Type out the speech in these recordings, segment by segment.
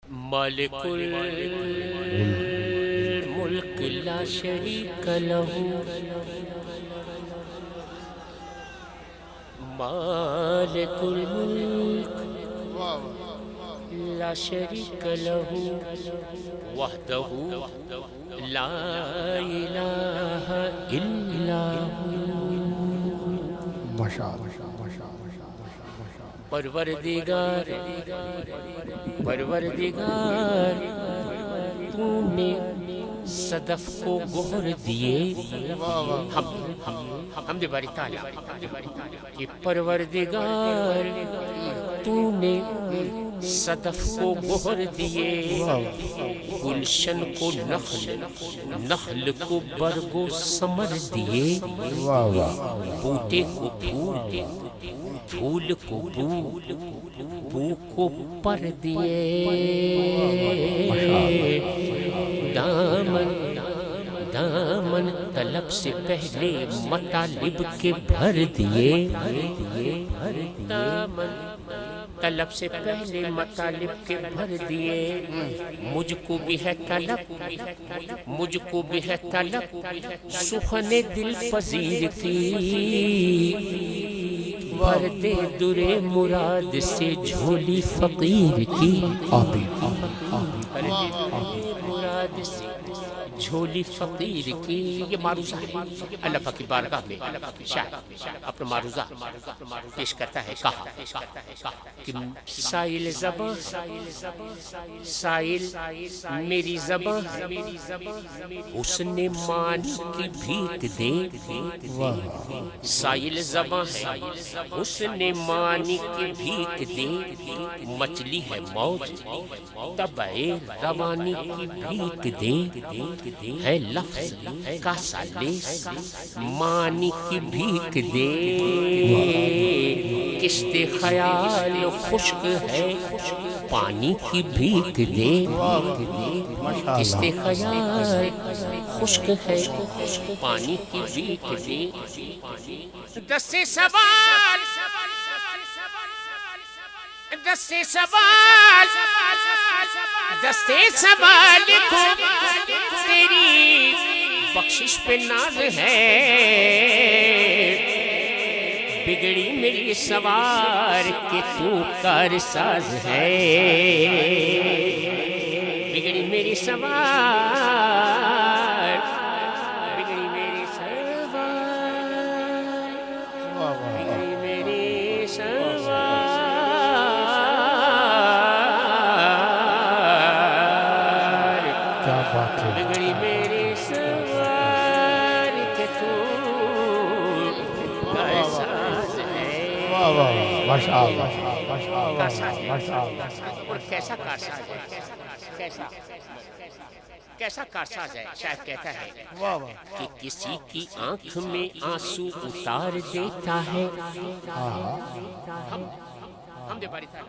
مالک الملک لا شریک لہ مالک الملک لا شریک لہ وحدہ لا الہ الا پروردگار تو نے صدف کو گہر دیے حمد باری تعالیٰ کہ پروردگار تو نے صدف کو گہر دیے گلشن کو نخل کو برگ و ثمر دیے بوٹے کو پھول کو بو کو پر دیے دامن طلب سے پہلے مطالب کے بھر دیے طلب سے پہلے مطالب کے بھر دیے مجھ کو بھی ہے طلب سخن دل پذیر کی بھر دے در مراد سے جھولی فقیر کی مراد سے جھولی فقیر کی یہ معروضہ ہے اللہ پاک کی بارگاہ میں شاعر اپنا معروضہ پیش کرتا ہے کہا کہ سائل زباں سائل میری زباں حسن معنی کی بھیک دے سائل زباں ہے حسن معنی کی بھیک دے مچلی ہے موج طبع روانی کی بھیک دے ہے لفظ کا سالیس معنی کی بھیک دے کشت خیال خشک ہے پانی کی بھیک دے کشت خیال خشک ہے پانی کی بھیک دے دستے سوال کو تیری بخشش پہ ناز ہے بگڑی میری سوار کہ تو کار ساز ہے بگڑی میری سوار بگڑی میری سوار کہ تو کارساز ہے اور کیسا کارساز ہے کیسا کارساز ہے شاید کہتا ہے کہ کسی کی آنکھ میں آنسو اتار دیتا ہے ہم دے باری تھا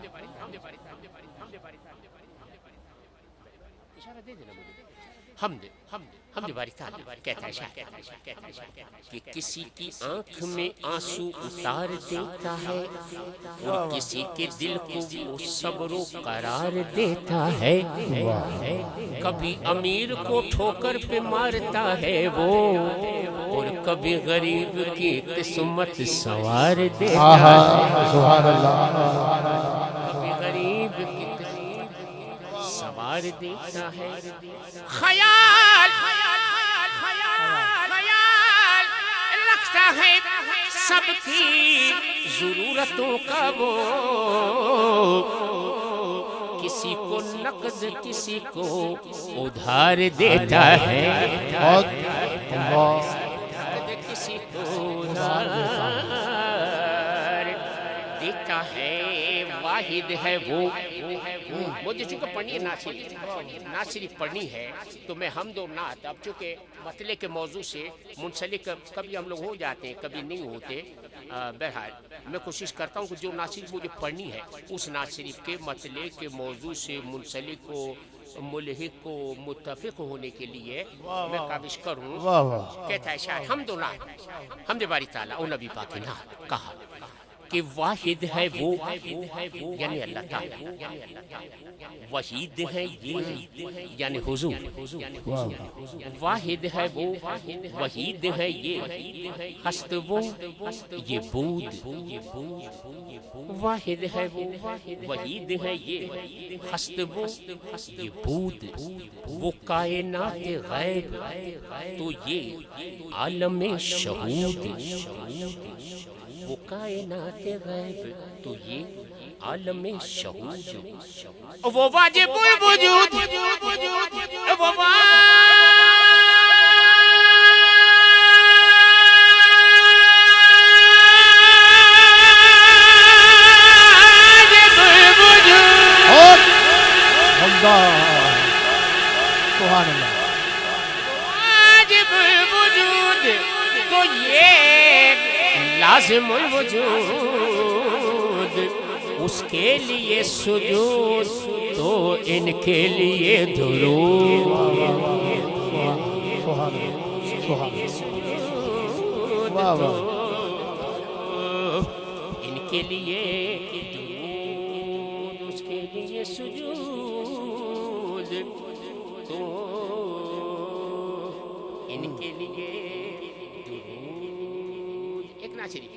اشارہ دے دینا مجھے ہم دے باری تھا کہتا ہے شاید کہ کسی کی آنکھ میں آنسو اتار دیتا ہے اور کسی کے دل کو وہ صبر و قرار دیتا ہے کبھی امیر کو ٹھوکر پہ مارتا ہے وہ اور کبھی غریب کی قسمت سوار دیتا ہے کبھی غریب کی سوار دیتا ہے خیال رکھتا ہے سب کی ضرورتوں کا وہ کسی کو نقد کسی کو ادھار دیتا ہے کسی کو ادھار دیتا ہے واحد ہے وہ مجھے چونکہ پڑھنی ہے نعت شریف پڑھنی ہے تو میں حمد و نعت اب چونکہ مسئلے کے موضوع سے منسلک کبھی ہم لوگ ہو جاتے ہیں کبھی نہیں ہوتے بہرحال میں کوشش کرتا ہوں کہ جو نعت شریف مجھے پڑھنی ہے اس نعت شریف کے مسئلے کے موضوع سے منسلک کو ملحق کو متفق ہونے کے لیے میں کاوش کروں کہتا ہے شاید حمد و نعت حمد باری تعالیٰ اور نبی پاک کی نعت کہا کہ واحد ہے وہ یعنی اللہ تعالی، وحید ہے یہ یعنی حضور، واحد ہے وہ وحید ہے یہ ہست وہ یہ بود، واحد ہے وہ وحید ہے یہ ہست وہ یہ بود، وہ کائنات غیب تو یہ عالم شہود، وہ کائنات غیب تو یہ عالم شہود، وہ واجب الوجود، وہ واجب الوجود تو یہ لازم الوجود، اس کے لیے سجود تو ان کے لیے درود، ان کے لیے درود، اس کے لیے سجود تو ان کے لیے درود۔ ایک نعت شریف